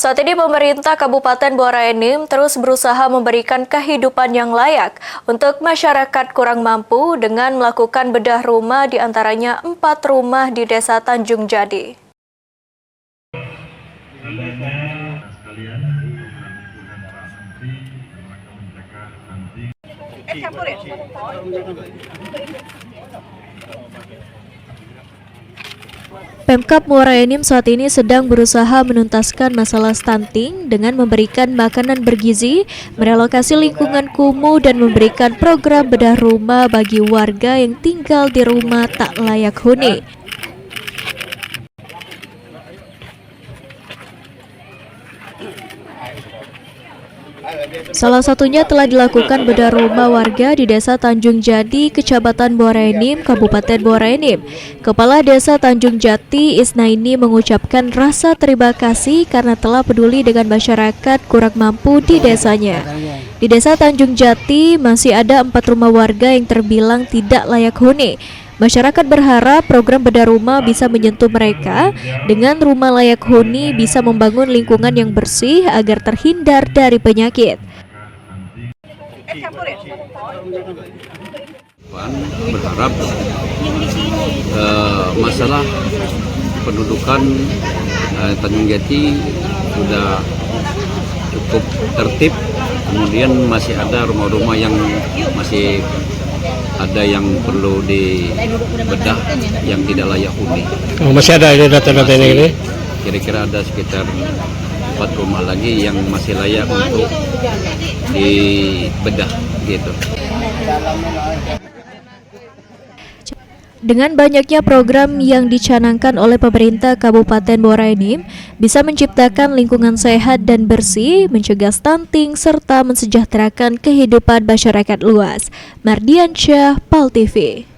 Saat ini pemerintah Kabupaten Muara Enim terus berusaha memberikan kehidupan yang layak untuk masyarakat kurang mampu dengan melakukan bedah rumah di antaranya 4 rumah di Desa Tanjung Jadi. Pemkab Muara Enim saat ini sedang berusaha menuntaskan masalah stunting dengan memberikan makanan bergizi, merelokasi lingkungan kumuh dan memberikan program bedah rumah bagi warga yang tinggal di rumah tak layak huni. Salah satunya telah dilakukan bedah rumah warga di Desa Tanjung Jadi, Kecamatan Muara Enim, Kabupaten Muara Enim. Kepala Desa Tanjung Jati, Isnaini, mengucapkan rasa terima kasih karena telah peduli dengan masyarakat kurang mampu di desanya. Di Desa Tanjung Jati masih ada 4 rumah warga yang terbilang tidak layak huni. Masyarakat berharap program bedah rumah bisa menyentuh mereka. Dengan rumah layak huni bisa membangun lingkungan yang bersih agar terhindar dari penyakit. Berharap masalah pendudukan Tanjung Jati sudah cukup tertib. Kemudian masih ada rumah-rumah yang masih ada yang perlu dibedah yang tidak layak huni. Oh, masih ada data-data ini? Kira-kira ada sekitar 4 rumah lagi yang masih layak untuk dibedah gitu. Dengan banyaknya program yang dicanangkan oleh pemerintah Kabupaten Muara Enim bisa menciptakan lingkungan sehat dan bersih, mencegah stunting, serta mensejahterakan kehidupan masyarakat luas. Mardiansyah, PAL TV.